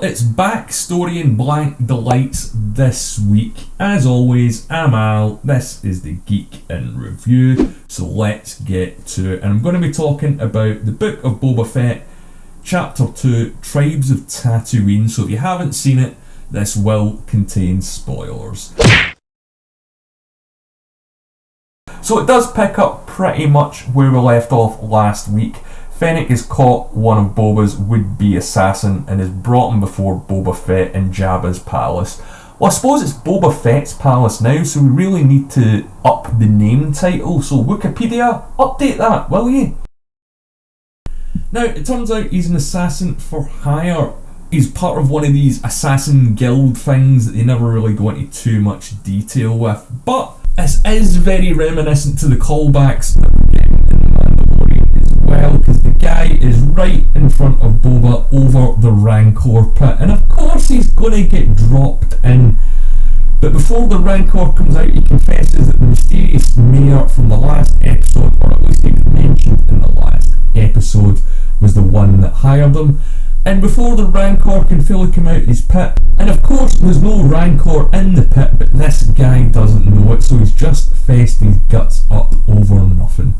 It's backstory and blank delights this week. As always, I'm Al, this is the Geek in Review, so let's get to it. And I'm going to be talking about the Book of Boba Fett, Chapter 2, Tribes of Tatooine. So if you haven't seen it, this will contain spoilers. So it does pick up pretty much where we left off last week. Fennec has caught one of Boba's would-be assassin and is brought him before Boba Fett in Jabba's palace. Well, I suppose it's Boba Fett's palace now, so we really need to up the name title. So Wikipedia, update that, will you? Now, it turns out he's an assassin for hire. He's part of one of these assassin guild things that they never really go into too much detail with. But this is very reminiscent to the callbacks that we're getting in The Mandalorian as well, because the guy is right in front of Boba over the Rancor pit, and of course he's going to get dropped in. But before the Rancor comes out, he confesses that the mysterious mayor from the last episode, or at least he was mentioned in the last episode, was the one that hired him. And before the Rancor can fully come out his pit, and of course there's no Rancor in the pit, but this guy doesn't know it, so he's just fessed his guts up over nothing.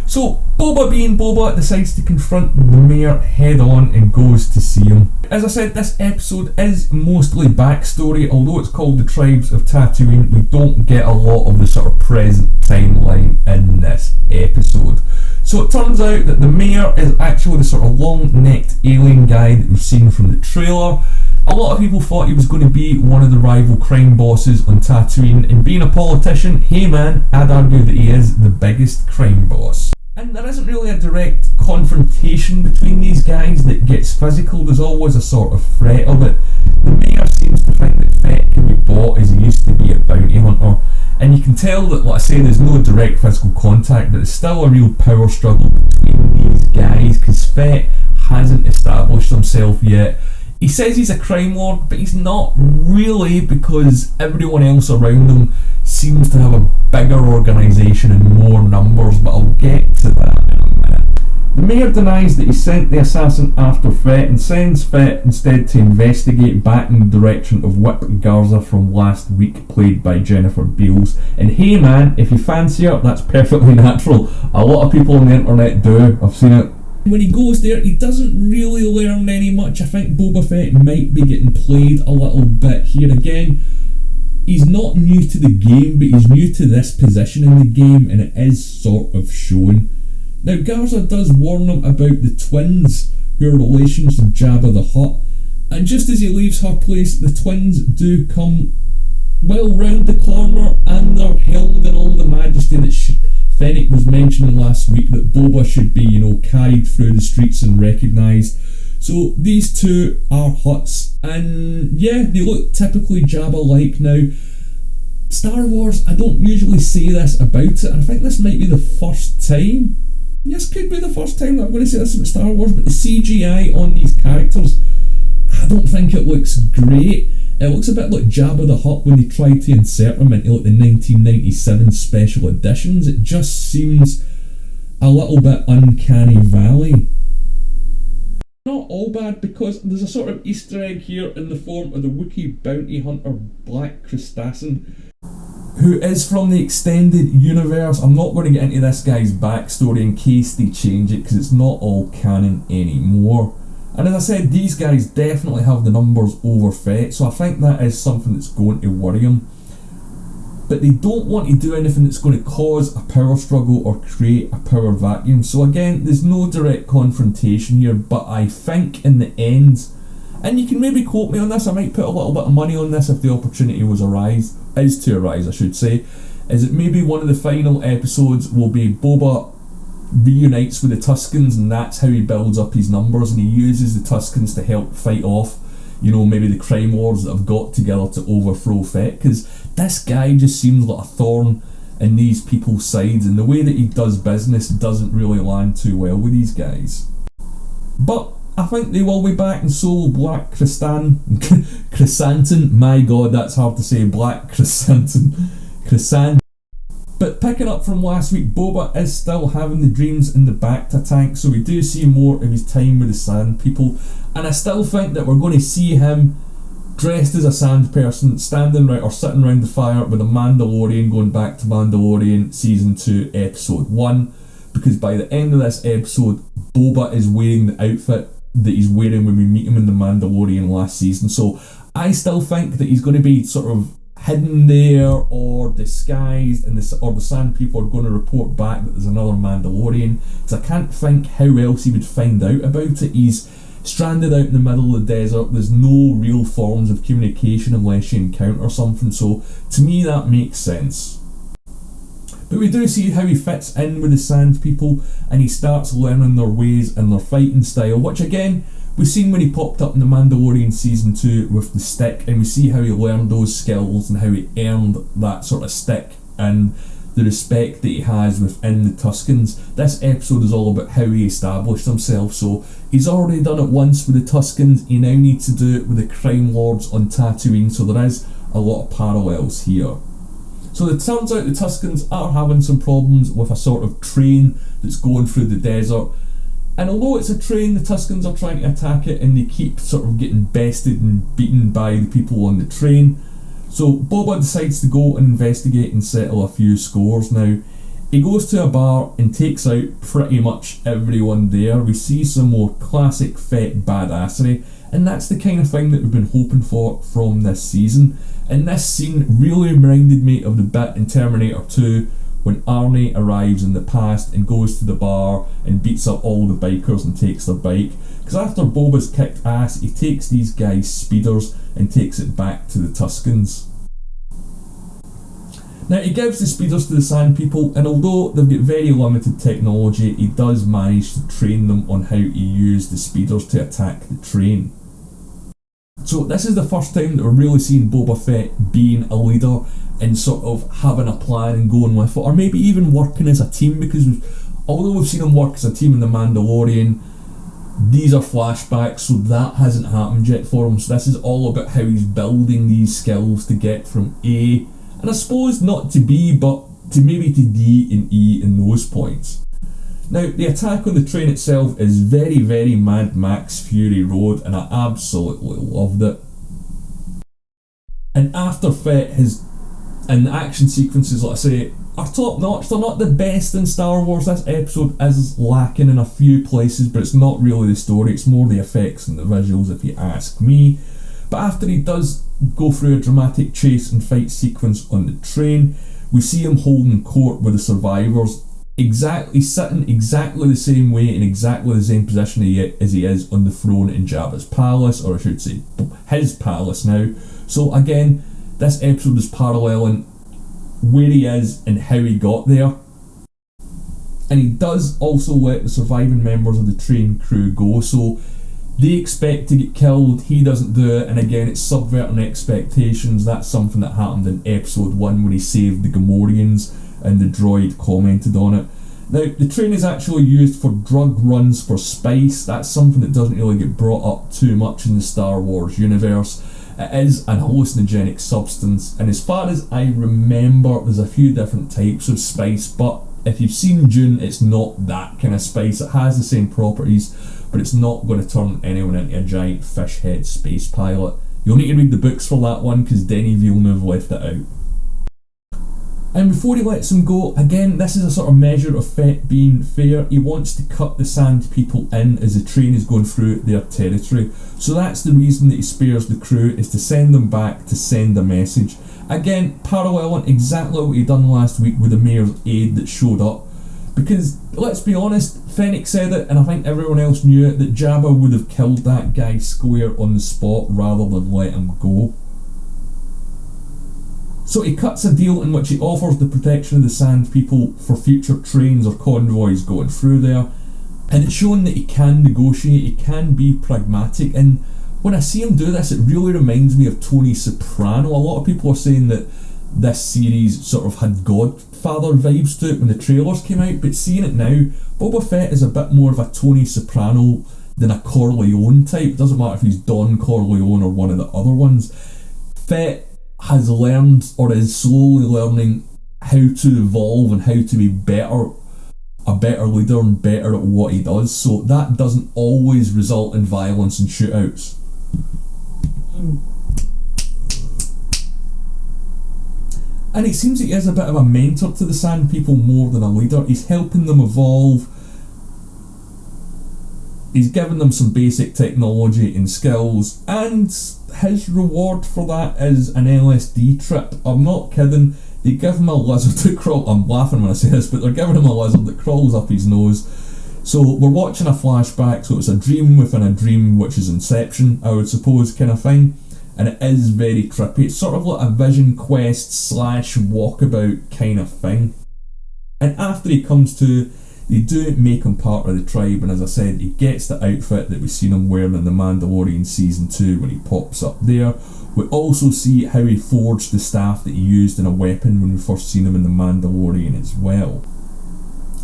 So Boba, being Boba, decides to confront the mayor head on and goes to see him. As I said, this episode is mostly backstory. Although it's called the Tribes of Tatooine, we don't get a lot of the sort of present timeline in this episode. So it turns out that the mayor is actually the sort of long-necked alien guy that we've seen from the trailer. A lot of people thought he was going to be one of the rival crime bosses on Tatooine, and being a politician, hey man, I'd argue that he is the biggest crime boss. And there isn't really a direct confrontation between these guys that gets physical. There's always a sort of threat of it. The mayor seems to think that Fett can be bought as he used to be a bounty hunter, and you can tell that, like I say, there's no direct physical contact, but there's still a real power struggle between these guys, because Fett hasn't established himself yet. He says he's a crime lord, but he's not really, because everyone else around him seems to have a bigger organisation and more numbers, but I'll get to that in a minute. The mayor denies that he sent the assassin after Fett and sends Fett instead to investigate back in the direction of Whip Garza from last week, played by Jennifer Beals. And hey man, if you fancy her, that's perfectly natural. A lot of people on the internet do, I've seen it. When he goes there, he doesn't really learn any much. I think Boba Fett might be getting played a little bit here again. He's not new to the game, but he's new to this position in the game, and it is sort of shown. Now, Garza does warn him about the twins, who are relations to Jabba the Hutt, and just as he leaves her place, the twins do come well round the corner, and they're held in all the majesty that Fennec was mentioning last week, that Boba should be, carried through the streets and recognised. So these two are Hutts, and yeah, they look typically Jabba-like. Now, Star Wars, I don't usually say this about it, and I think this might be the first time, yes, could be the first time that I'm going to say this about Star Wars, but the CGI on these characters, I don't think it looks great. It looks a bit like Jabba the Hutt when they tried to insert him into the 1997 special editions. It just seems a little bit uncanny valley. Not all bad, because there's a sort of Easter egg here in the form of the Wookie bounty hunter Black Krrsantan, who is from the extended universe. I'm not going to get into this guy's backstory in case they change it, because it's not all canon anymore. And as I said, these guys definitely have the numbers over Fett, so I think that is something that's going to worry him. But they don't want to do anything that's going to cause a power struggle or create a power vacuum. So again, there's no direct confrontation here, but I think in the end, and you can maybe quote me on this, I might put a little bit of money on this if the opportunity is to arise, is that maybe one of the final episodes will be Boba reunites with the Tuskens, and that's how he builds up his numbers, and he uses the Tuskens to help fight off, maybe the crime lords that have got together to overthrow Fett, because this guy just seems like a thorn in these people's sides, and the way that he does business doesn't really land too well with these guys. But I think they will be back, and so will Black Krrsantan, my god, that's hard to say, Black Krrsantan, but picking up from last week, Boba is still having the dreams in the bacta tank, so we do see more of his time with the Sand People, and I still think that we're going to see him dressed as a sand person, standing right or sitting around the fire with a Mandalorian, going back to Mandalorian Season 2 Episode 1, because by the end of this episode, Boba is wearing the outfit that he's wearing when we meet him in the Mandalorian last season. So I still think that he's going to be sort of hidden there or disguised, and the Sand People are going to report back that there's another Mandalorian, because I can't think how else he would find out about it. He's stranded out in the middle of the desert, there's no real forms of communication unless you encounter something, so to me that makes sense. But we do see how he fits in with the Sand People, and he starts learning their ways and their fighting style, which again we've seen when he popped up in the Mandalorian Season 2 with the stick, and we see how he learned those skills and how he earned that sort of stick and the respect that he has within the Tuskens. This episode is all about how he established himself, so he's already done it once with the Tuskens, he now needs to do it with the crime lords on Tatooine, so there is a lot of parallels here. So it turns out the Tuskens are having some problems with a sort of train that's going through the desert, and although it's a train, the Tuskens are trying to attack it, and they keep sort of getting bested and beaten by the people on the train. So Boba decides to go and investigate and settle a few scores. Now, he goes to a bar and takes out pretty much everyone there. We see some more classic Fett badassery, and that's the kind of thing that we've been hoping for from this season. And this scene really reminded me of the bit in Terminator 2 when Arnie arrives in the past and goes to the bar and beats up all the bikers and takes their bike. Because after Boba's kicked ass, he takes these guys' speeders and takes it back to the Tuskens. Now, he gives the speeders to the Sand People, and although they've got very limited technology, he does manage to train them on how to use the speeders to attack the train. So this is the first time that we're really seeing Boba Fett being a leader and sort of having a plan and going with it, or maybe even working as a team, because although we've seen him work as a team in The Mandalorian, these are flashbacks, so that hasn't happened yet for him. So this is all about how he's building these skills to get from A, and I suppose not to B, but to maybe to D and E in those points. Now, the attack on the train itself is very, very Mad Max Fury Road, and I absolutely loved it. And after Fett and the action sequences, like I say, are top notch. They're not the best in Star Wars. This episode is lacking in a few places, but it's not really the story, it's more the effects and the visuals if you ask me. But after he does go through a dramatic chase and fight sequence on the train, we see him holding court with the survivors, sitting exactly the same way in exactly the same position as he is on the throne in Jabba's palace, or I should say his palace now. So again, this episode is paralleling where he is and how he got there. And he does also let the surviving members of the train crew go, so they expect to get killed, he doesn't do it, and again it's subverting expectations. That's something that happened in episode 1 when he saved the Gamorreans and the droid commented on it. Now, the train is actually used for drug runs for spice. That's something that doesn't really get brought up too much in the Star Wars universe. It is an hallucinogenic substance, and as far as I remember, there's a few different types of spice, but if you've seen Dune, it's not that kind of spice. It has the same properties, but it's not going to turn anyone into a giant fish head space pilot. You'll need to read the books for that one, because Denis Villeneuve left it out. And before he lets him go, again, this is a sort of measure of Fett being fair. He wants to cut the Sand People in as the train is going through their territory. So that's the reason that he spares the crew, is to send them back to send a message. Again, paralleling exactly what he done last week with the mayor's aide that showed up. Because, let's be honest, Fennec said it, and I think everyone else knew it, that Jabba would have killed that guy square on the spot rather than let him go. So he cuts a deal in which he offers the protection of the Sand People for future trains or convoys going through there, and it's shown that he can negotiate, he can be pragmatic, and when I see him do this, it really reminds me of Tony Soprano. A lot of people are saying that this series sort of had Godfather vibes to it when the trailers came out, but seeing it now, Boba Fett is a bit more of a Tony Soprano than a Corleone type. It doesn't matter if he's Don Corleone or one of the other ones. Fett has learned, or is slowly learning, how to evolve and how to be a better leader and better at what he does. So that doesn't always result in violence and shootouts. And it seems that he is a bit of a mentor to the Sand People more than a leader. He's helping them evolve. He's giving them some basic technology and skills, and his reward for that is an LSD trip. I'm not kidding. They give him a lizard that crawls. I'm laughing when I say this, but they're giving him a lizard that crawls up his nose. So we're watching a flashback, so it's a dream within a dream, which is Inception, I would suppose, kind of thing. And it is very trippy. It's sort of like a vision quest / walkabout kind of thing. And after he comes to, they do make him part of the tribe, and as I said, he gets the outfit that we've seen him wearing in The Mandalorian Season 2 when he pops up there. We also see how he forged the staff that he used in a weapon when we first seen him in The Mandalorian as well.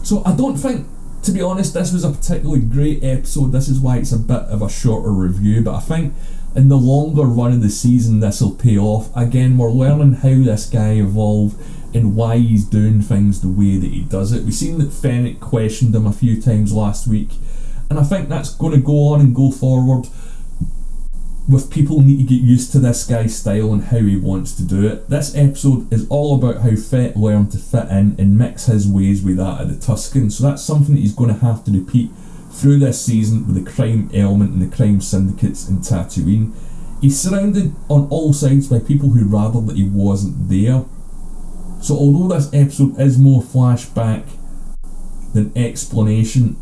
So I don't think, to be honest, this was a particularly great episode. This is why it's a bit of a shorter review, but I think in the longer run of the season this will pay off. Again, we're learning how this guy evolved and why he's doing things the way that he does it. We've seen that Fennec questioned him a few times last week, and I think that's going to go on and go forward with people need to get used to this guy's style and how he wants to do it. This episode is all about how Fett learned to fit in and mix his ways with that of the Tusken, so that's something that he's going to have to repeat through this season with the crime element and the crime syndicates in Tatooine. He's surrounded on all sides by people who rather that he wasn't there. So although this episode is more flashback than explanation,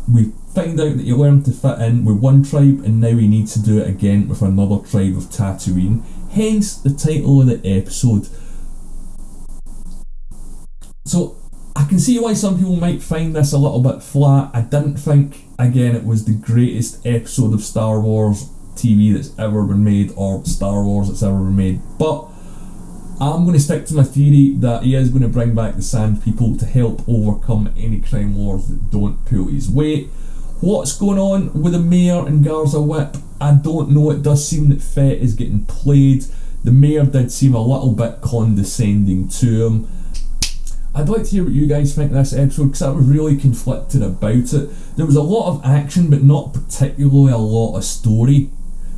we find out that he learned to fit in with one tribe and now he needs to do it again with another tribe of Tatooine. Hence the title of the episode. So I can see why some people might find this a little bit flat. I didn't think, again, it was the greatest episode of Star Wars TV that's ever been made, or Star Wars that's ever been made, but I'm going to stick to my theory that he is going to bring back the Sand People to help overcome any crime lords that don't pull his weight. What's going on with the Mayor and Garza Whip? I don't know. It does seem that Fett is getting played. The Mayor did seem a little bit condescending to him. I'd like to hear what you guys think of this episode, because I was really conflicted about it. There was a lot of action, but not particularly a lot of story.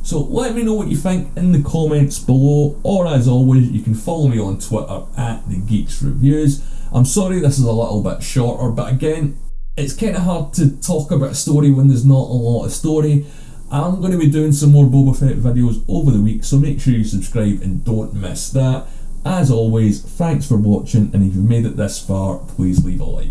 So let me know what you think in the comments below, or as always, you can follow me on Twitter at The Geeks Reviews. I'm sorry this is a little bit shorter, but again, it's kind of hard to talk about a story when there's not a lot of story. I'm going to be doing some more Boba Fett videos over the week, so make sure you subscribe and don't miss that. As always, thanks for watching, and if you've made it this far, please leave a like.